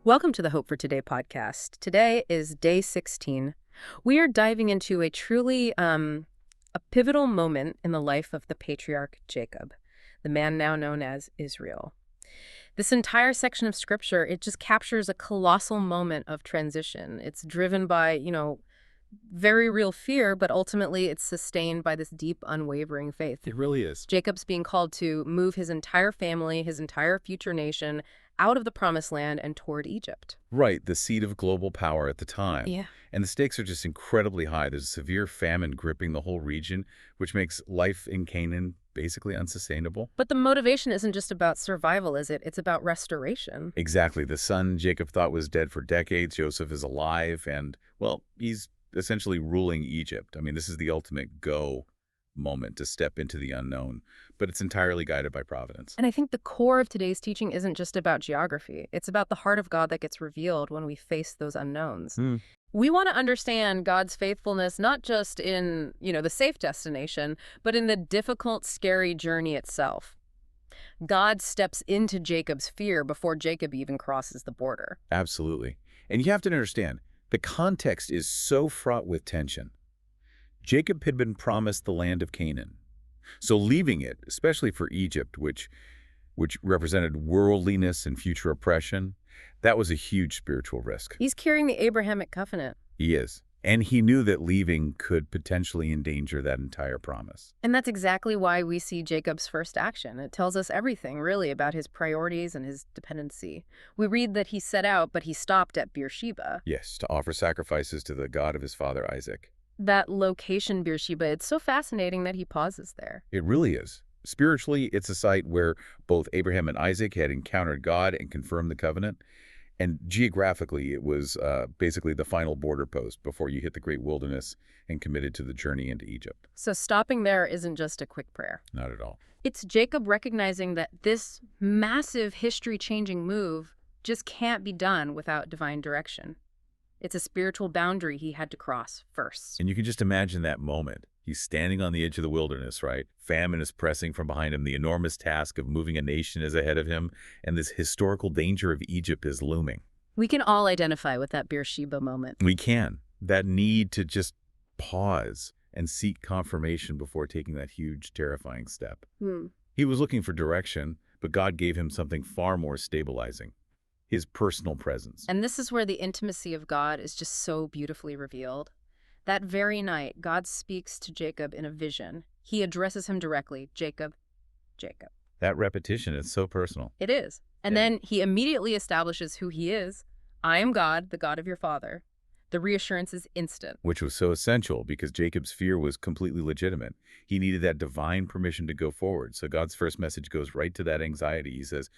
Welcome to the Hope for Today podcast. Today is day 16. We are diving into a truly a pivotal moment in the life of the patriarch Jacob, the man now known as Israel. This entire section of scripture, it just captures a colossal moment of transition. It's driven by, very real fear, but ultimately it's sustained by this deep, unwavering faith. It really is. Jacob's being called to move his entire family, his entire future nation, out of the promised land and toward Egypt. Right, the seat of global power at the time. Yeah. And the stakes are just incredibly high. There's a severe famine gripping the whole region, which makes life in Canaan basically unsustainable. But the motivation isn't just about survival, is it? It's about restoration. Exactly. The son Jacob thought was dead for decades, Joseph is alive, and, well, he's essentially ruling Egypt. I mean, this is the ultimate go moment to step into the unknown, but it's entirely guided by providence. And I think the core of today's teaching isn't just about geography. It's about the heart of God that gets revealed when we face those unknowns. We want to understand God's faithfulness not just in, the safe destination, but in the difficult, scary journey itself. God steps into Jacob's fear before Jacob even crosses the border. Absolutely. And you have to understand, the context is so fraught with tension. Jacob had been promised the land of Canaan. So leaving it, especially for Egypt, which represented worldliness and future oppression, that was a huge spiritual risk. He's carrying the Abrahamic covenant. He is. And he knew that leaving could potentially endanger that entire promise. And that's exactly why we see Jacob's first action. It tells us everything, really, about his priorities and his dependency. We read that he set out, but he stopped at Beersheba. Yes, to offer sacrifices to the God of his father Isaac. That location, Beersheba, it's so fascinating that he pauses there. It really is. Spiritually, it's a site where both Abraham and Isaac had encountered God and confirmed the covenant. And geographically, it was basically the final border post before you hit the great wilderness and committed to the journey into Egypt. So stopping there isn't just a quick prayer. Not at all. It's Jacob recognizing that this massive history-changing move just can't be done without divine direction. It's a spiritual boundary he had to cross first. And you can just imagine that moment. He's standing on the edge of the wilderness, right? Famine is pressing from behind him. The enormous task of moving a nation is ahead of him. And this historical danger of Egypt is looming. We can all identify with that Beersheba moment. We can. That need to just pause and seek confirmation before taking that huge, terrifying step. He was looking for direction, but God gave him something far more stabilizing. His personal presence. And this is where the intimacy of God is just so beautifully revealed. That very night, God speaks to Jacob in a vision. He addresses him directly, Jacob, Jacob. That repetition is so personal. It is. And then he immediately establishes who he is. I am God, the God of your father. The reassurance is instant. Which was so essential because Jacob's fear was completely legitimate. He needed that divine permission to go forward. So God's first message goes right to that anxiety. He says,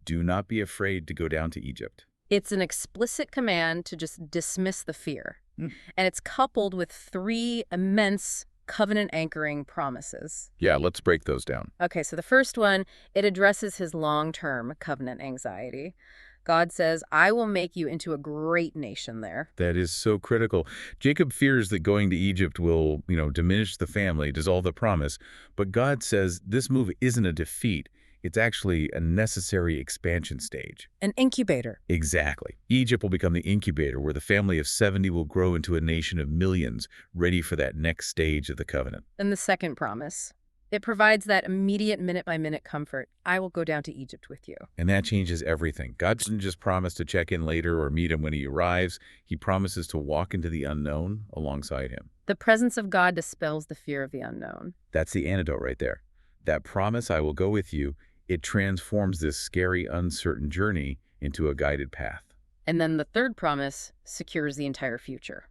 do not be afraid to go down to Egypt. It's an explicit command to just dismiss the fear. And it's coupled with 3 immense covenant-anchoring promises. Yeah, let's break those down. Okay, so the first one, it addresses his long-term covenant anxiety. God says, I will make you into a great nation there. That is so critical. Jacob fears that going to Egypt will, diminish the family, dissolve the promise. But God says this move isn't a defeat. It's actually a necessary expansion stage. An incubator. Exactly. Egypt will become the incubator where the family of 70 will grow into a nation of millions, ready for that next stage of the covenant. And the second promise, it provides that immediate minute-by-minute comfort. I will go down to Egypt with you. And that changes everything. God doesn't just promise to check in later or meet him when he arrives. He promises to walk into the unknown alongside him. The presence of God dispels the fear of the unknown. That's the antidote right there. That promise, I will go with you, it transforms this scary, uncertain journey into a guided path. And then the third promise secures the entire future.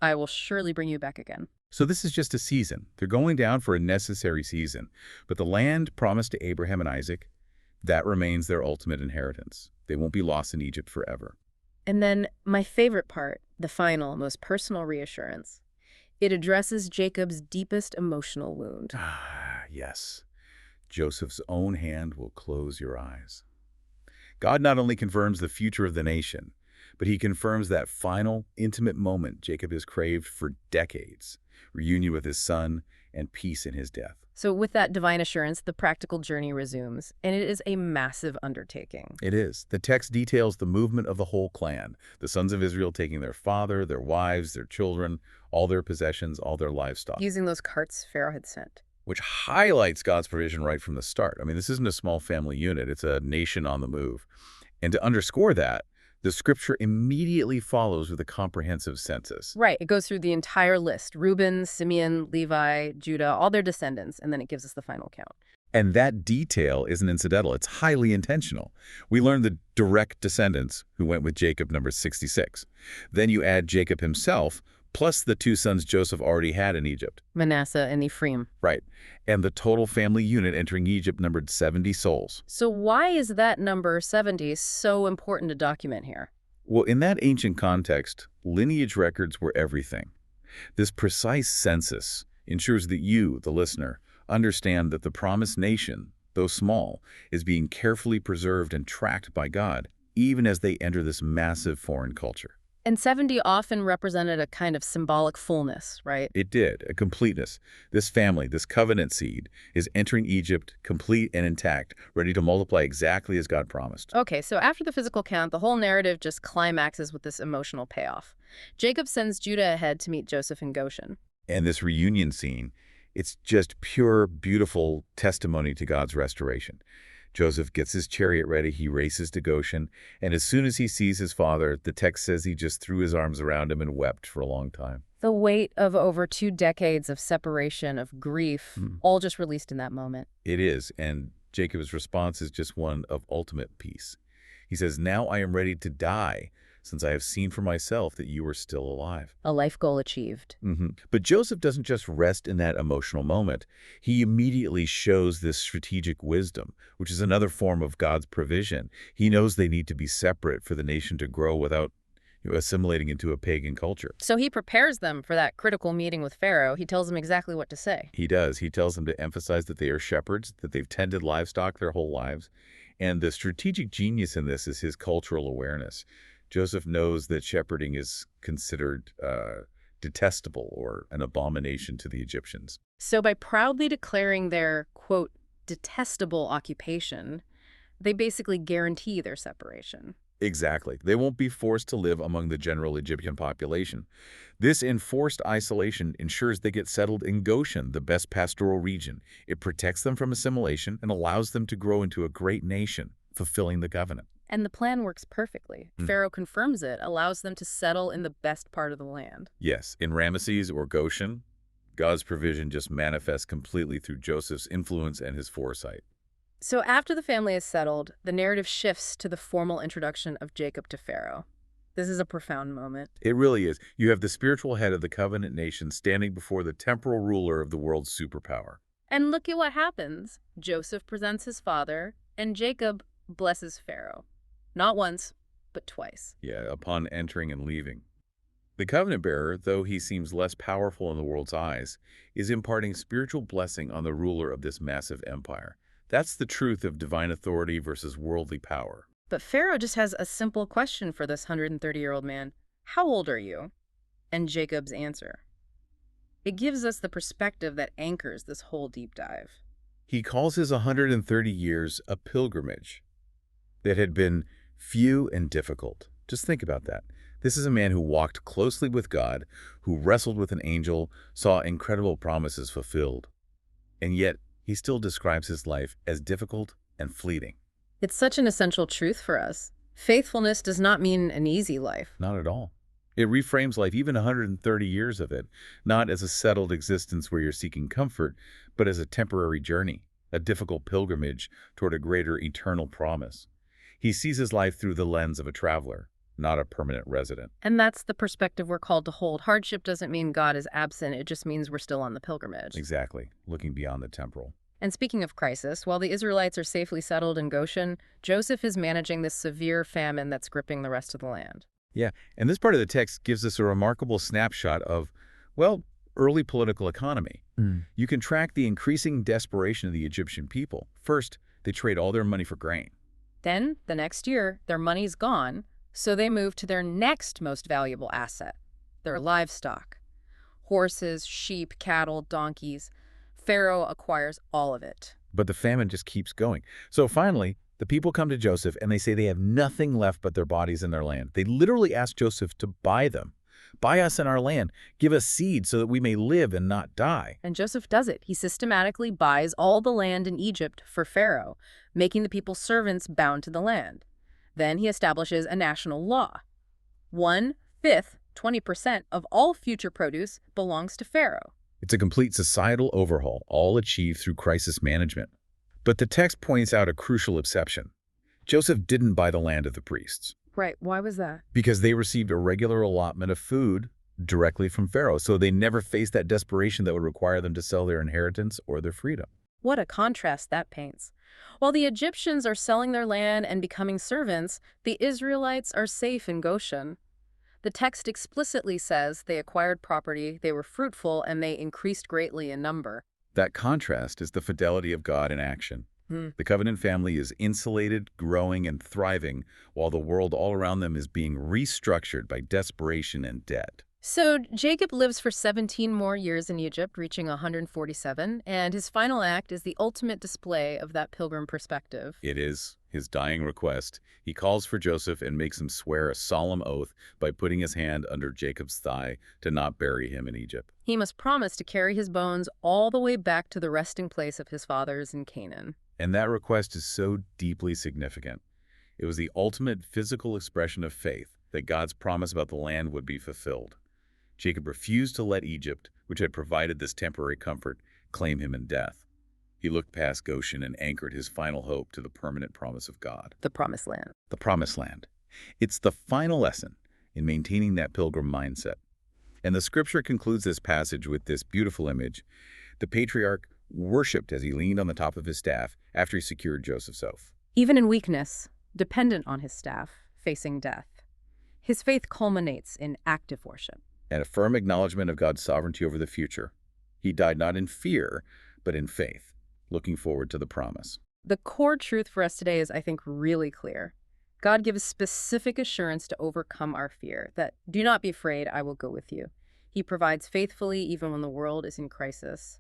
I will surely bring you back again. So this is just a season. They're going down for a necessary season. But the land promised to Abraham and Isaac, that remains their ultimate inheritance. They won't be lost in Egypt forever. And then my favorite part, the final, most personal reassurance. It addresses Jacob's deepest emotional wound. Ah, yes. Joseph's own hand will close your eyes. God not only confirms the future of the nation, but he confirms that final, intimate moment Jacob has craved for decades, reunion with his son and peace in his death. So with that divine assurance, the practical journey resumes, and it is a massive undertaking. It is. The text details the movement of the whole clan, the sons of Israel taking their father, their wives, their children, all their possessions, all their livestock. Using those carts Pharaoh had sent. Which highlights God's provision right from the start. I mean, this isn't a small family unit. It's a nation on the move. And to underscore that, the scripture immediately follows with a comprehensive census. Right. It goes through the entire list. Reuben, Simeon, Levi, Judah, all their descendants, and then it gives us the final count. And that detail isn't incidental. It's highly intentional. We learn the direct descendants who went with Jacob, number 66. Then you add Jacob himself, plus the two sons Joseph already had in Egypt. Manasseh and Ephraim. Right. And the total family unit entering Egypt numbered 70 souls. So why is that number 70 so important to document here? Well, in that ancient context, lineage records were everything. This precise census ensures that you, the listener, understand that the promised nation, though small, is being carefully preserved and tracked by God, even as they enter this massive foreign culture. And 70 often represented a kind of symbolic fullness, right? It did, a completeness. This family, this covenant seed, is entering Egypt complete and intact, ready to multiply exactly as God promised. Okay, so after the physical count, the whole narrative just climaxes with this emotional payoff. Jacob sends Judah ahead to meet Joseph in Goshen. And this reunion scene, it's just pure, beautiful testimony to God's restoration. Joseph gets his chariot ready, he races to Goshen, and as soon as he sees his father, the text says he just threw his arms around him and wept for a long time. The weight of over 2 decades of separation, of grief, all just released in that moment. It is, and Jacob's response is just one of ultimate peace. He says, "Now I am ready to die, since I have seen for myself that you are still alive." A life goal achieved. But Joseph doesn't just rest in that emotional moment. He immediately shows this strategic wisdom, which is another form of God's provision. He knows they need to be separate for the nation to grow without assimilating into a pagan culture. So he prepares them for that critical meeting with Pharaoh. He tells them exactly what to say. He does. He tells them to emphasize that they are shepherds, that they've tended livestock their whole lives. And the strategic genius in this is his cultural awareness. Joseph knows that shepherding is considered detestable or an abomination to the Egyptians. So by proudly declaring their, quote, detestable occupation, they basically guarantee their separation. Exactly. They won't be forced to live among the general Egyptian population. This enforced isolation ensures they get settled in Goshen, the best pastoral region. It protects them from assimilation and allows them to grow into a great nation, fulfilling the covenant. And the plan works perfectly. Pharaoh confirms it, allows them to settle in the best part of the land. Yes, in Ramesses or Goshen, God's provision just manifests completely through Joseph's influence and his foresight. So after the family is settled, the narrative shifts to the formal introduction of Jacob to Pharaoh. This is a profound moment. It really is. You have the spiritual head of the covenant nation standing before the temporal ruler of the world's superpower. And look at what happens. Joseph presents his father, and Jacob blesses Pharaoh. Not once, but twice. Yeah, upon entering and leaving. The covenant bearer, though he seems less powerful in the world's eyes, is imparting spiritual blessing on the ruler of this massive empire. That's the truth of divine authority versus worldly power. But Pharaoh just has a simple question for this 130-year-old man. How old are you? And Jacob's answer. It gives us the perspective that anchors this whole deep dive. He calls his 130 years a pilgrimage that had been few and difficult. Just think about that. This is a man who walked closely with God, who wrestled with an angel, saw incredible promises fulfilled. And yet, he still describes his life as difficult and fleeting. It's such an essential truth for us. Faithfulness does not mean an easy life. Not at all. It reframes life, even 130 years of it, not as a settled existence where you're seeking comfort, but as a temporary journey, a difficult pilgrimage toward a greater eternal promise. He sees his life through the lens of a traveler, not a permanent resident. And that's the perspective we're called to hold. Hardship doesn't mean God is absent. It just means we're still on the pilgrimage. Exactly, looking beyond the temporal. And speaking of crisis, while the Israelites are safely settled in Goshen, Joseph is managing this severe famine that's gripping the rest of the land. Yeah, and this part of the text gives us a remarkable snapshot of, well, early political economy. You can track the increasing desperation of the Egyptian people. First, they trade all their money for grain. Then, the next year, their money's gone, so they move to their next most valuable asset, their livestock. Horses, sheep, cattle, donkeys. Pharaoh acquires all of it. But the famine just keeps going. So finally, the people come to Joseph and they say they have nothing left but their bodies and their land. They literally ask Joseph to buy them. Buy us and our land. Give us seed so that we may live and not die. And Joseph does it. He systematically buys all the land in Egypt for Pharaoh, making the people servants bound to the land. Then he establishes a national law. 1/5, 20% of all future produce belongs to Pharaoh. It's a complete societal overhaul, all achieved through crisis management. But the text points out a crucial exception. Joseph didn't buy the land of the priests Right, why was that? because they received a regular allotment of food directly from Pharaoh, so they never faced that desperation that would require them to sell their inheritance or their freedom. What a contrast that paints. While the Egyptians are selling their land and becoming servants, the Israelites are safe in Goshen. The text explicitly says they acquired property, they were fruitful, and they increased greatly in number. That contrast is the fidelity of God in action. Hmm. The covenant family is insulated, growing, and thriving, while the world all around them is being restructured by desperation and debt. So Jacob lives for 17 more years in Egypt, reaching 147, and his final act is the ultimate display of that pilgrim perspective. It is his dying request. He calls for Joseph and makes him swear a solemn oath by putting his hand under Jacob's thigh to not bury him in Egypt. He must promise to carry his bones all the way back to the resting place of his fathers in Canaan. And that request is so deeply significant. It was the ultimate physical expression of faith that God's promise about the land would be fulfilled. Jacob refused to let Egypt, which had provided this temporary comfort, claim him in death. He looked past Goshen and anchored his final hope to the permanent promise of God. The Promised Land. The Promised Land. It's the final lesson in maintaining that pilgrim mindset. And the scripture concludes this passage with this beautiful image. The patriarch worshipped as he leaned on the top of his staff after he secured Joseph's oath. Even in weakness, dependent on his staff, facing death, his faith culminates in active worship. And a firm acknowledgement of God's sovereignty over the future. He died not in fear, but in faith, looking forward to the promise. The core truth for us today is, I think, really clear. God gives specific assurance to overcome our fear, that do not be afraid, I will go with you. He provides faithfully even when the world is in crisis.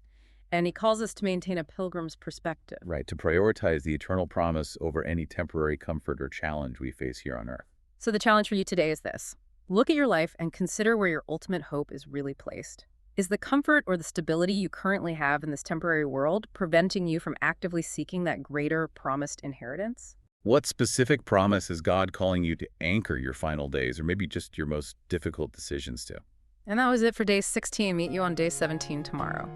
And he calls us to maintain a pilgrim's perspective. Right, to prioritize the eternal promise over any temporary comfort or challenge we face here on earth. So the challenge for you today is this. Look at your life and consider where your ultimate hope is really placed. Is the comfort or the stability you currently have in this temporary world preventing you from actively seeking that greater promised inheritance? What specific promise is God calling you to anchor your final days, or maybe just your most difficult decisions to? And that was it for day 16. Meet you on day 17 tomorrow.